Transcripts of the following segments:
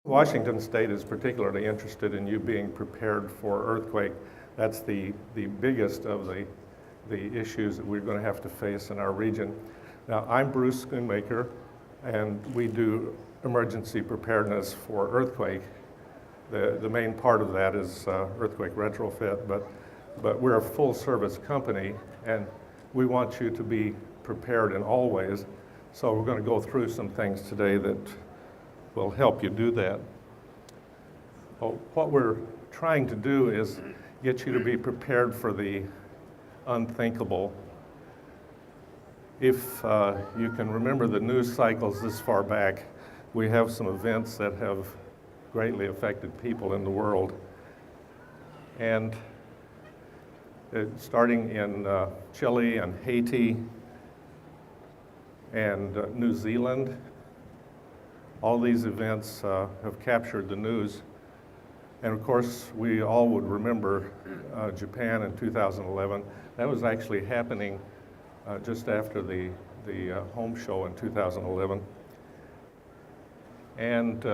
Washington State is particularly interested in you being prepared for earthquake. That's the biggest of the issues that we're going to have to face in our region. Now, I'm Bruce Schoonmaker, and we do emergency preparedness for earthquake. The main part of that is earthquake retrofit, but we're a full-service company, and we want you to be prepared in all ways. So we're going to go through some things today that will help you do that. Well, what we're trying to do is get you to be prepared for the unthinkable. If you can remember the news cycles this far back, we have some events that have greatly affected people in the world. And starting in Chile and Haiti and New Zealand, all these events have captured the news. And of course, we all would remember Japan in 2011. That was actually happening just after the home show in 2011. And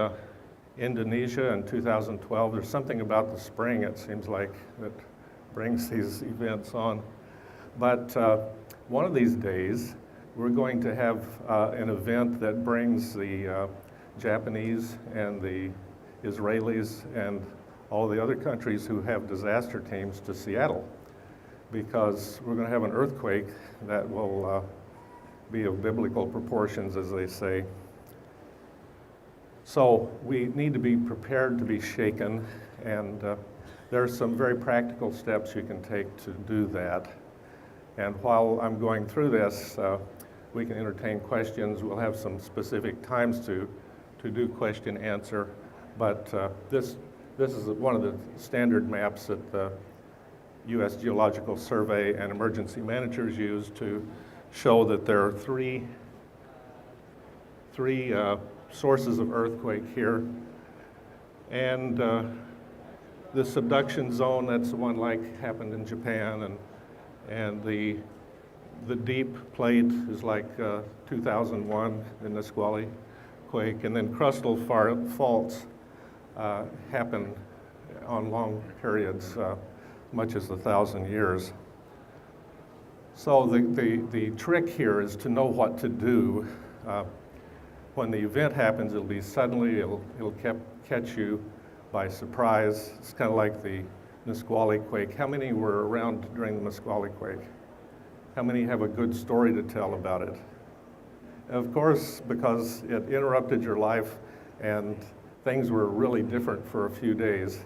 Indonesia in 2012, there's something about the spring, it seems like, that brings these events on. But one of these days, we're going to have an event that brings the Japanese and the Israelis and all the other countries who have disaster teams to Seattle, because we're going to have an earthquake that will be of biblical proportions, as they say. So we need to be prepared to be shaken, and there are some very practical steps you can take to do that. And while I'm going through this, we can entertain questions. We'll have some specific times to do question answer, but this is one of the standard maps that the U.S. Geological Survey and emergency managers use to show that there are three sources of earthquake here. And the subduction zone, that's the one like happened in Japan, and the deep plate is like 2001 in the Nisqually quake, and then crustal faults happen on long periods, much as 1,000 years. So the trick here is to know what to do. When the event happens, it'll be suddenly, it'll catch you by surprise. It's kind of like the Nisqually quake. How many were around during the Nisqually quake? How many have a good story to tell about it? Of course, because it interrupted your life and things were really different for a few days.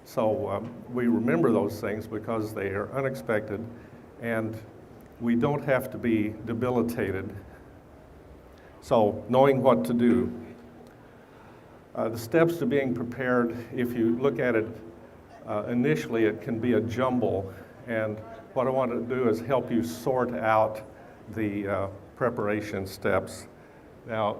So we remember those things because they are unexpected, and we don't have to be debilitated. So knowing what to do. The steps to being prepared, if you look at it initially, it can be a jumble. And what I want to do is help you sort out the preparation steps. Now,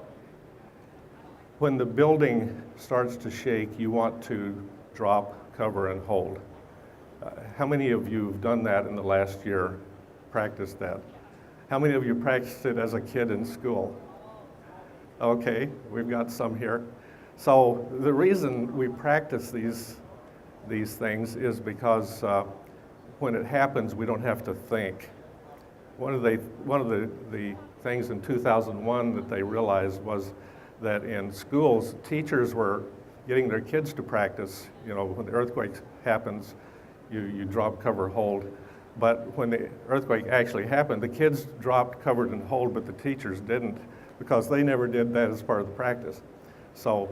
when the building starts to shake, you want to drop, cover, and hold. How many of you have done that in the last year, practiced that? How many of you practiced it as a kid in school? Okay, we've got some here. So the reason we practice these things is because when it happens, we don't have to think. One of the things in 2001 that they realized was that in schools, teachers were getting their kids to practice. You know, when the earthquake happens, you drop, cover, hold. But when the earthquake actually happened, the kids dropped, covered, and hold, but the teachers didn't, because they never did that as part of the practice. So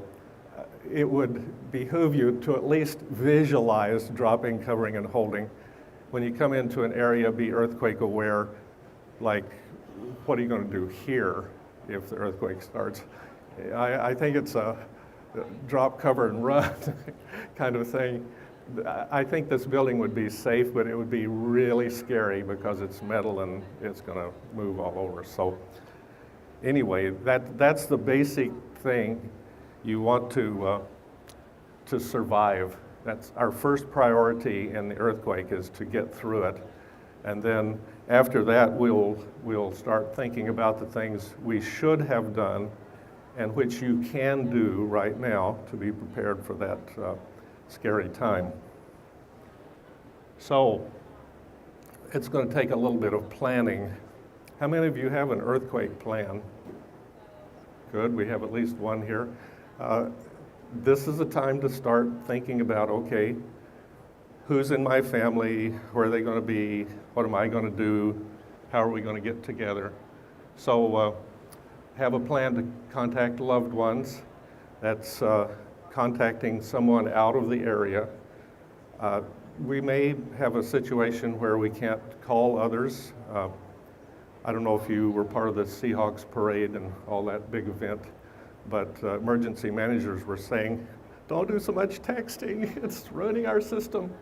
it would behoove you to at least visualize dropping, covering, and holding. When you come into an area, be earthquake aware, like what are you going to do here if the earthquake starts? I think it's a drop, cover, and run kind of thing. I think this building would be safe, but it would be really scary because it's metal and it's going to move all over. So anyway, that's the basic thing you want to survive. That's our first priority in the earthquake, is to get through it. And then after that, we'll start thinking about the things we should have done and which you can do right now to be prepared for that scary time. So it's going to take a little bit of planning. How many of you have an earthquake plan? Good, we have at least one here. This is a time to start thinking about, okay, who's in my family, where are they going to be, what am I going to do, how are we going to get together? So have a plan to contact loved ones. That's contacting someone out of the area. We may have a situation where we can't call others. I don't know if you were part of the Seahawks parade and all that big event, but emergency managers were saying, don't do so much texting, it's ruining our system.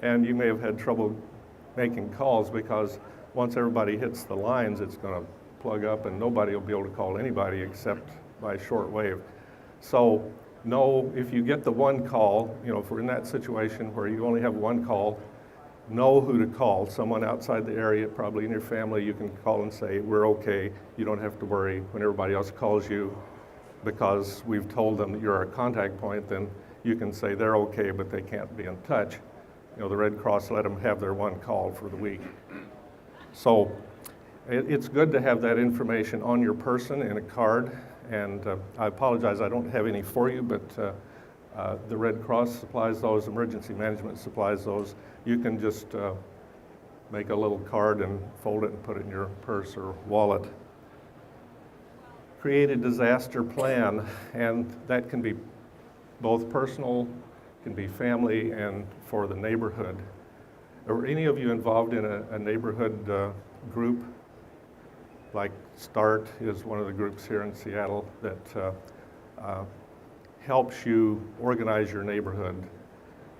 And you may have had trouble making calls because once everybody hits the lines, it's going to plug up and nobody will be able to call anybody except by shortwave. So know if you get the one call, if we're in that situation where you only have one call, know who to call. Someone outside the area, probably in your family, you can call and say, we're okay. You don't have to worry when everybody else calls you because we've told them that you're our contact point, then you can say they're okay, but they can't be in touch. The Red Cross let them have their one call for the week. So it's good to have that information on your person in a card. And I apologize, I don't have any for you, but the Red Cross supplies those, emergency management supplies those. You can just make a little card and fold it and put it in your purse or wallet. Create a disaster plan, and that can be both personal, can be family, and for the neighborhood. Are any of you involved in a neighborhood group? Like START is one of the groups here in Seattle that helps you organize your neighborhood.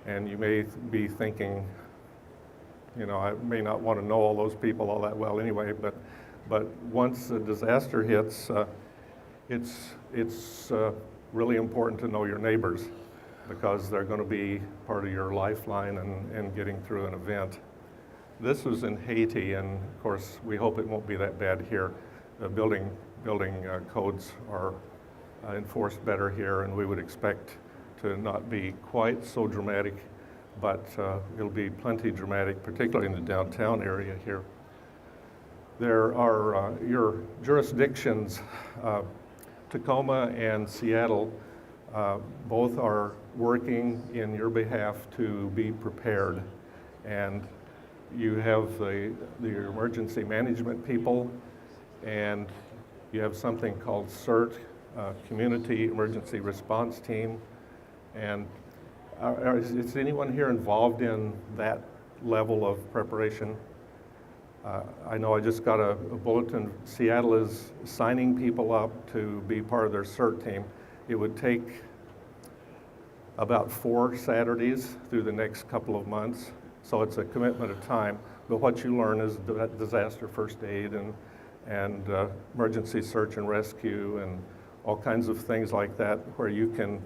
And you may be thinking, I may not want to know all those people all that well anyway, but once a disaster hits, it's really important to know your neighbors because they're going to be part of your lifeline and getting through an event. This was in Haiti, and of course, we hope it won't be that bad here. The building codes are enforced better here, and we would expect to not be quite so dramatic, but it'll be plenty dramatic, particularly in the downtown area here. There are your jurisdictions, Tacoma and Seattle, both are working in your behalf to be prepared. And you have the emergency management people, and you have something called CERT, Community Emergency Response Team. And is anyone here involved in that level of preparation? I know I just got a bulletin. Seattle is signing people up to be part of their CERT team. It would take about 4 Saturdays through the next couple of months. So it's a commitment of time. But what you learn is disaster first aid and emergency search and rescue and all kinds of things like that where you can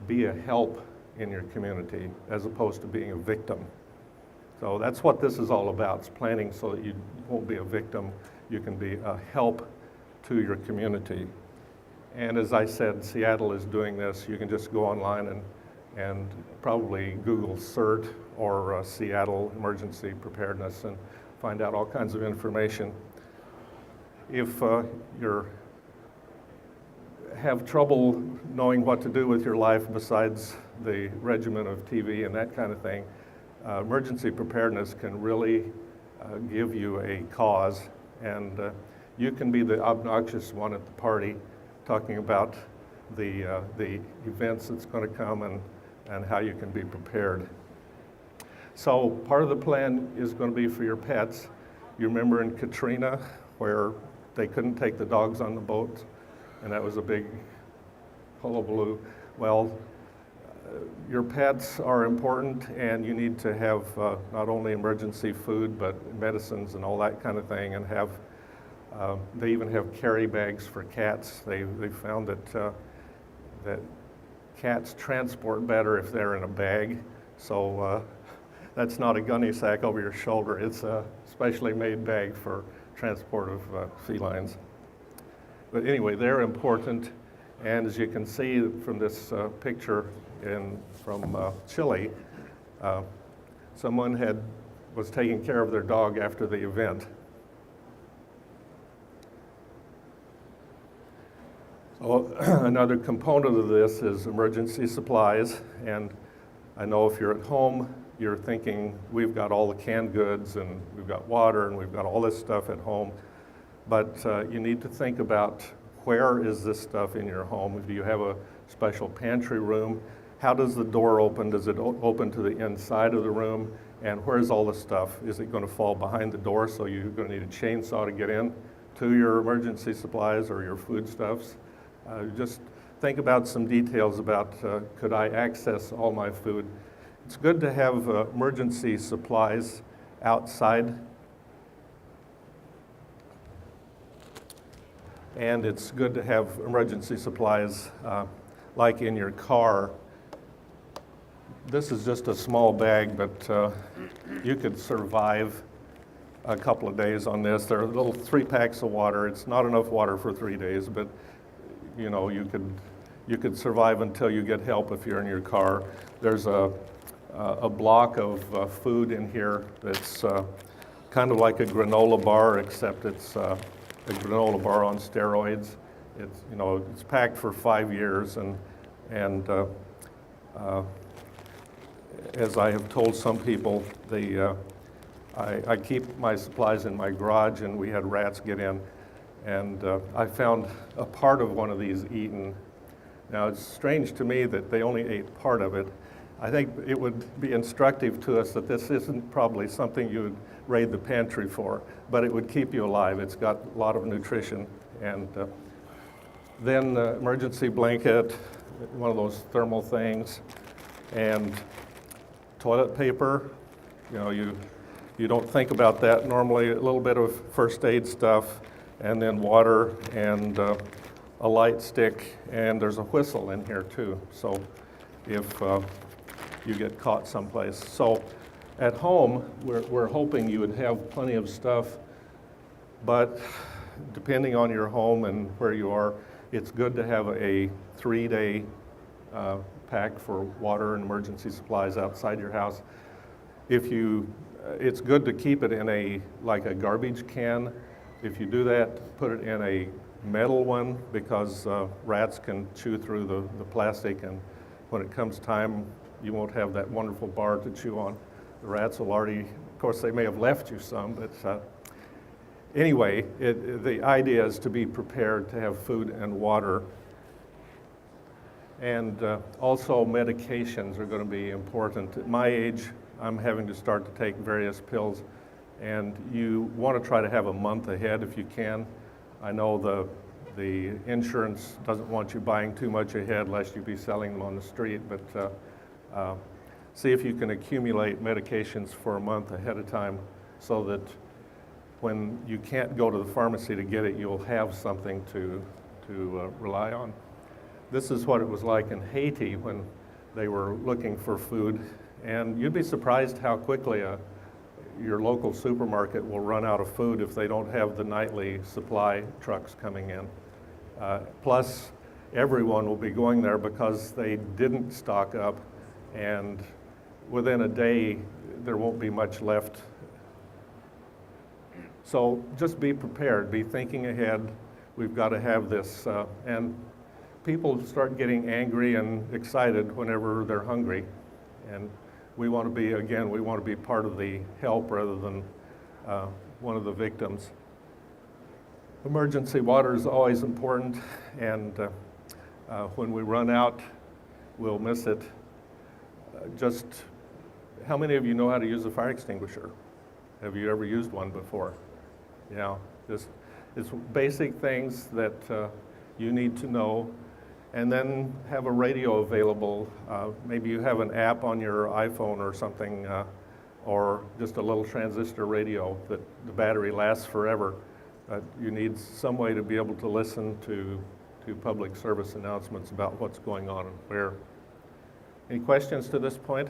be a help in your community as opposed to being a victim. So that's what this is all about. It's planning so that you won't be a victim. You can be a help to your community. And as I said, Seattle is doing this. You can just go online and probably Google CERT or Seattle Emergency Preparedness and find out all kinds of information. If you have trouble knowing what to do with your life besides the regimen of TV and that kind of thing, emergency preparedness can really give you a cause, and you can be the obnoxious one at the party talking about the events that's going to come and how you can be prepared. So part of the plan is going to be for your pets. You remember in Katrina where they couldn't take the dogs on the boat, and that was a big hullabaloo. Well, your pets are important, and you need to have not only emergency food, but medicines and all that kind of thing, and have, they even have carry bags for cats. They found that cats transport better if they're in a bag, so that's not a gunny sack over your shoulder. It's a specially made bag for transport of felines. But anyway, they're important. And as you can see from this picture from Chile, someone was taking care of their dog after the event. So another component of this is emergency supplies, and I know if you're at home, you're thinking we've got all the canned goods and we've got water and we've got all this stuff at home, but you need to think about where is this stuff in your home. Do you have a special pantry room? How does the door open? Does it open to the inside of the room? And where's all the stuff? Is it going to fall behind the door, so you're going to need a chainsaw to get in to your emergency supplies or your foodstuffs? Just think about some details about could I access all my food? It's good to have emergency supplies outside, and it's good to have emergency supplies like in your car. This is just a small bag, but you could survive a couple of days on this. There are little 3 packs of water. It's not enough water for 3 days, but you know, you could survive until you get help if you're in your car. There's a block of food in here that's kind of like a granola bar, except it's a granola bar on steroids. It's packed for 5 years, and as I have told some people, I keep my supplies in my garage, and we had rats get in. And I found a part of one of these eaten. Now, it's strange to me that they only ate part of it. I think it would be instructive to us that this isn't probably something you would raid the pantry for, but it would keep you alive. It's got a lot of nutrition. And then emergency blanket, one of those thermal things, and toilet paper. You don't think about that normally. A little bit of first aid stuff, and then water and a light stick, and there's a whistle in here too, so if you get caught someplace. So at home, we're hoping you would have plenty of stuff, but depending on your home and where you are, it's good to have a 3-day pack for water and emergency supplies outside your house. It's good to keep it in like a garbage can. If you do that, put it in a metal one, because rats can chew through the plastic, and when it comes time, you won't have that wonderful bar to chew on. The rats will already, of course, they may have left you some, but anyway, the idea is to be prepared to have food and water. And also medications are going to be important. At my age, I'm having to start to take various pills, and you want to try to have a month ahead if you can. I know the insurance doesn't want you buying too much ahead lest you be selling them on the street, but see if you can accumulate medications for a month ahead of time, so that when you can't go to the pharmacy to get it, you'll have something to rely on. This is what it was like in Haiti when they were looking for food, and you'd be surprised how quickly your local supermarket will run out of food if they don't have the nightly supply trucks coming in. Plus, everyone will be going there because they didn't stock up, and within a day, there won't be much left. So just be prepared, be thinking ahead. We've got to have this, and people start getting angry and excited whenever they're hungry, and we want to be part of the help rather than one of the victims. Emergency water is always important, and when we run out, we'll miss it. Just how many of you know how to use a fire extinguisher? Have you ever used one before? Yeah, it's basic things that you need to know. And then have a radio available. Maybe you have an app on your iPhone or something, or just a little transistor radio that the battery lasts forever. You need some way to be able to listen to public service announcements about what's going on and where. Any questions to this point?